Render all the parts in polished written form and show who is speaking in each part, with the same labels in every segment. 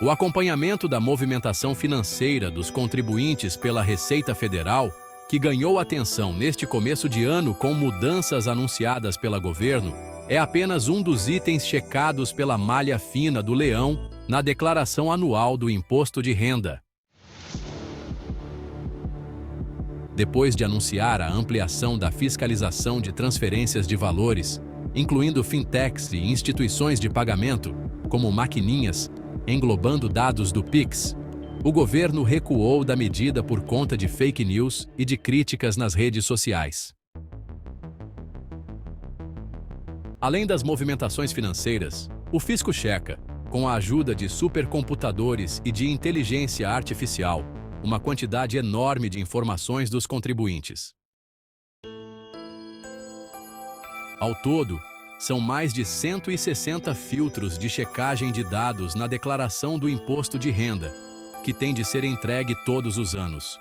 Speaker 1: O acompanhamento da movimentação financeira dos contribuintes pela Receita Federal, que ganhou atenção neste começo de ano com mudanças anunciadas pelo governo, é apenas um dos itens checados pela malha fina do leão na declaração anual do Imposto de Renda. Depois de anunciar a ampliação da fiscalização de transferências de valores, incluindo fintechs e instituições de pagamento, como maquininhas, englobando dados do Pix, o governo recuou da medida por conta de fake news e de críticas nas redes sociais. Além das movimentações financeiras, o fisco checa, com a ajuda de supercomputadores e de inteligência artificial, uma quantidade enorme de informações dos contribuintes. Ao todo, são mais de 160 filtros de checagem de dados na declaração do imposto de renda, que tem de ser entregue todos os anos.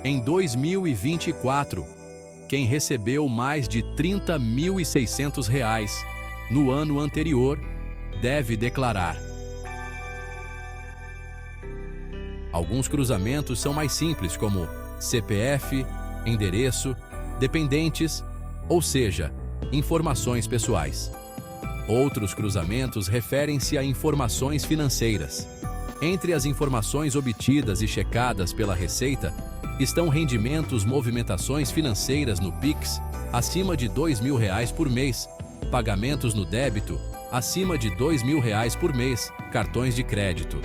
Speaker 1: Em 2024, quem recebeu mais de R$ 30.600 no ano anterior deve declarar. Alguns cruzamentos são mais simples, como CPF, endereço, dependentes, ou seja, informações pessoais. Outros cruzamentos referem-se a informações financeiras. Entre as informações obtidas e checadas pela Receita, estão rendimentos, movimentações financeiras no Pix, acima de R$ 2.000 por mês, pagamentos no débito, acima de R$ 2.000 por mês, cartões de crédito,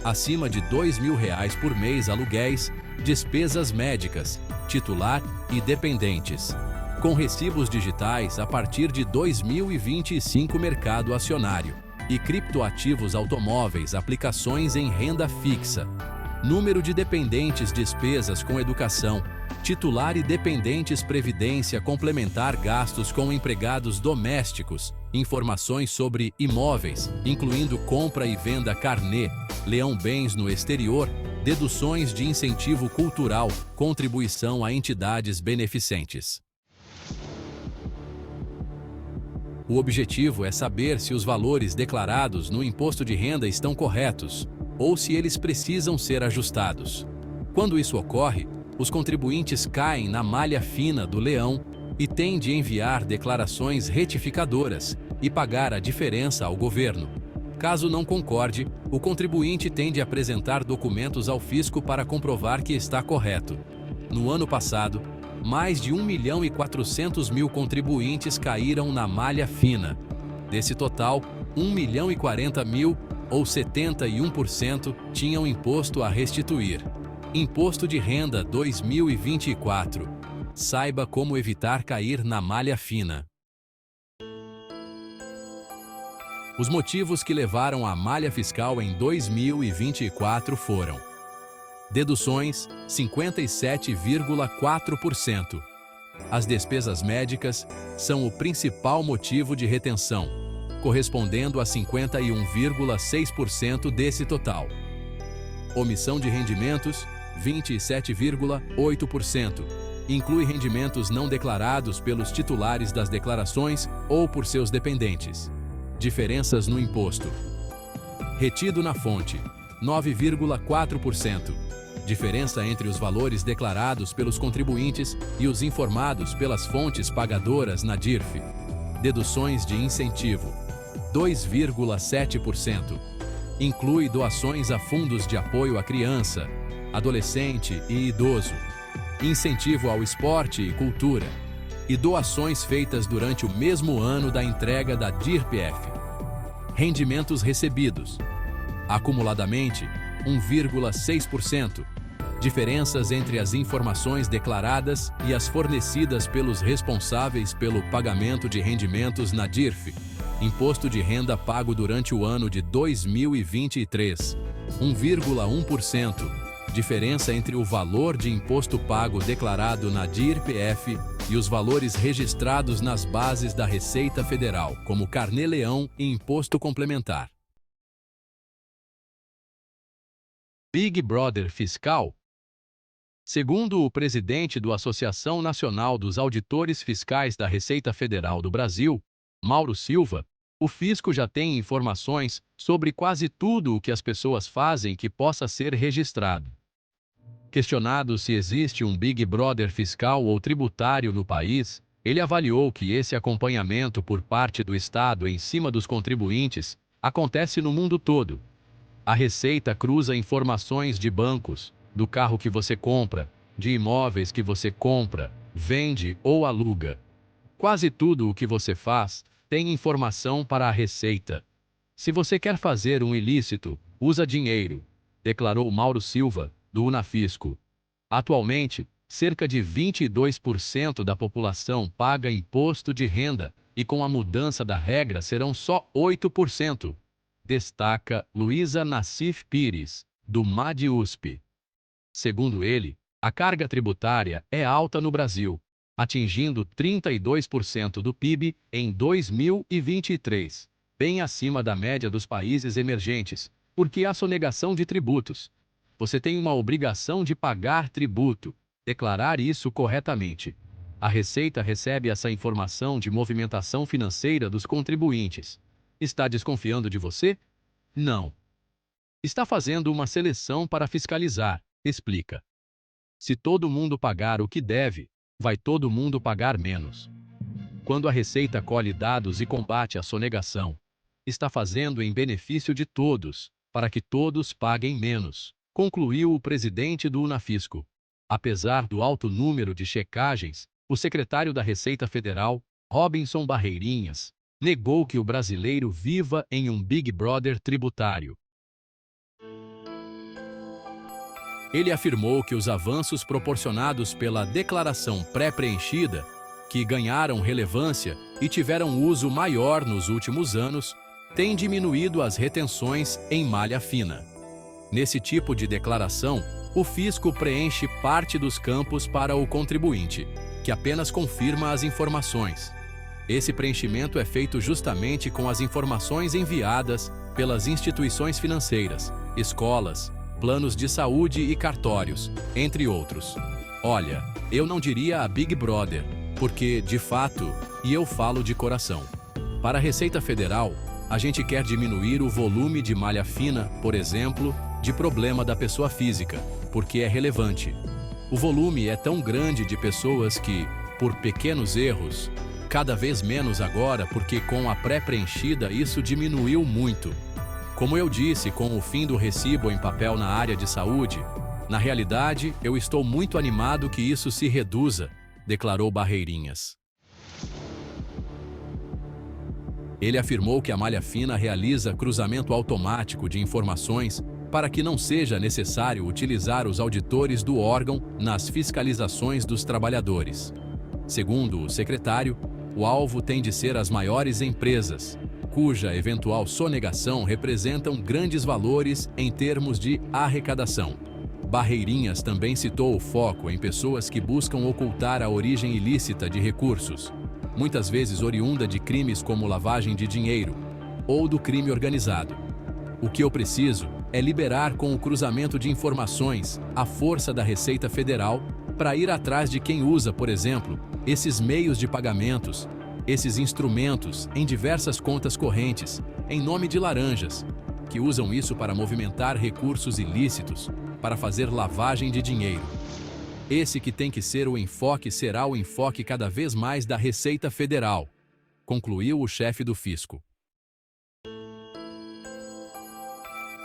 Speaker 1: acima de R$ 2.000 por mês, aluguéis, despesas médicas, titular e dependentes, com recibos digitais a partir de 2025, mercado acionário, e criptoativos, automóveis, aplicações em renda fixa, número de dependentes, despesas com educação, titular e dependentes, previdência complementar, gastos com empregados domésticos, informações sobre imóveis, incluindo compra e venda, carnê, leão, bens no exterior, deduções de incentivo cultural, contribuição a entidades beneficentes. O objetivo é saber se os valores declarados no imposto de renda estão corretos, ou se eles precisam ser ajustados. Quando isso ocorre, os contribuintes caem na malha fina do leão e têm de enviar declarações retificadoras e pagar a diferença ao governo. Caso não concorde, o contribuinte tem de apresentar documentos ao fisco para comprovar que está correto. No ano passado, mais de 1.400.000 contribuintes caíram na malha fina. Desse total, 1.040.000, ou 71%, tinham imposto a restituir. Imposto de Renda 2024. Saiba como evitar cair na malha fina. Os motivos que levaram à malha fiscal em 2024 foram: deduções, 57,4%. As despesas médicas são o principal motivo de retenção, correspondendo a 51,6% desse total. Omissão de rendimentos, 27,8%. Inclui rendimentos não declarados pelos titulares das declarações ou por seus dependentes. Diferenças no imposto. Retido na fonte, 9,4%. Diferença entre os valores declarados pelos contribuintes e os informados pelas fontes pagadoras na DIRF. Deduções de incentivo, 2,7%. Inclui doações a fundos de apoio à criança, adolescente e idoso, incentivo ao esporte e cultura, e doações feitas durante o mesmo ano da entrega da DIRPF. Rendimentos recebidos, acumuladamente, 1,6%. Diferenças entre as informações declaradas e as fornecidas pelos responsáveis pelo pagamento de rendimentos na DIRF. Imposto de renda pago durante o ano de 2023, 1,1%. Diferença entre o valor de imposto pago declarado na DIRPF e os valores registrados nas bases da Receita Federal, como Carnê-Leão e Imposto Complementar. Big Brother Fiscal. Segundo o presidente da Associação Nacional dos Auditores Fiscais da Receita Federal do Brasil, Mauro Silva, O fisco já tem informações sobre quase tudo o que as pessoas fazem que possa ser registrado. Questionado se existe um Big Brother fiscal ou tributário no país, ele avaliou que esse acompanhamento por parte do Estado em cima dos contribuintes acontece no mundo todo. A Receita cruza informações de bancos, do carro que você compra, de imóveis que você compra, vende ou aluga. Quase tudo o que você faz tem informação para a Receita. Se você quer fazer um ilícito, usa dinheiro, declarou Mauro Silva, do Unafisco. Atualmente, cerca de 22% da população paga imposto de renda e com a mudança da regra serão só 8%. Destaca Luísa Nassif Pires, do MAD-USP. Segundo ele, a carga tributária é alta no Brasil, atingindo 32% do PIB em 2023, bem acima da média dos países emergentes, porque há sonegação de tributos. Você tem uma obrigação de pagar tributo, declarar isso corretamente. A Receita recebe essa informação de movimentação financeira dos contribuintes. Está desconfiando de você? Não. Está fazendo uma seleção para fiscalizar, explica. Se todo mundo pagar o que deve, vai todo mundo pagar menos. Quando a Receita colhe dados e combate a sonegação, está fazendo em benefício de todos, para que todos paguem menos, concluiu o presidente do Unafisco. Apesar do alto número de checagens, o secretário da Receita Federal, Robinson Barreirinhas, negou que o brasileiro viva em um Big Brother tributário. Ele afirmou que os avanços proporcionados pela declaração pré-preenchida, que ganharam relevância e tiveram uso maior nos últimos anos, têm diminuído as retenções em malha fina. Nesse tipo de declaração, o fisco preenche parte dos campos para o contribuinte, que apenas confirma as informações. Esse preenchimento é feito justamente com as informações enviadas pelas instituições financeiras, escolas, planos de saúde e cartórios, entre outros. Olha, eu não diria a Big Brother, porque, de fato, e eu falo de coração. Para a Receita Federal, a gente quer diminuir o volume de malha fina, por exemplo, de problema da pessoa física, porque é relevante. O volume é tão grande de pessoas que, por pequenos erros, cada vez menos agora porque com a pré-preenchida isso diminuiu muito. Como eu disse com o fim do recibo em papel na área de saúde, na realidade eu estou muito animado que isso se reduza, declarou Barreirinhas. Ele afirmou que a malha fina realiza cruzamento automático de informações para que não seja necessário utilizar os auditores do órgão nas fiscalizações dos trabalhadores. Segundo o secretário, o alvo tem de ser as maiores empresas, cuja eventual sonegação representam grandes valores em termos de arrecadação. Barreirinhas também citou o foco em pessoas que buscam ocultar a origem ilícita de recursos, muitas vezes oriunda de crimes como lavagem de dinheiro ou do crime organizado. O que eu preciso é liberar com o cruzamento de informações a força da Receita Federal para ir atrás de quem usa, por exemplo, esses meios de pagamentos, esses instrumentos em diversas contas correntes, em nome de laranjas, que usam isso para movimentar recursos ilícitos, para fazer lavagem de dinheiro. Esse que tem que ser o enfoque será o enfoque cada vez mais da Receita Federal, concluiu o chefe do fisco.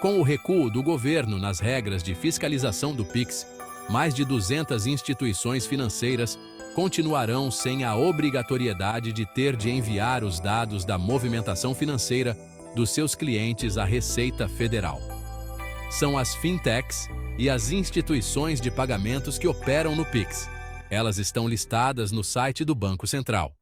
Speaker 1: Com o recuo do governo nas regras de fiscalização do Pix, mais de 200 instituições financeiras continuarão sem a obrigatoriedade de ter de enviar os dados da movimentação financeira dos seus clientes à Receita Federal. São as fintechs e as instituições de pagamentos que operam no Pix. Elas estão listadas no site do Banco Central.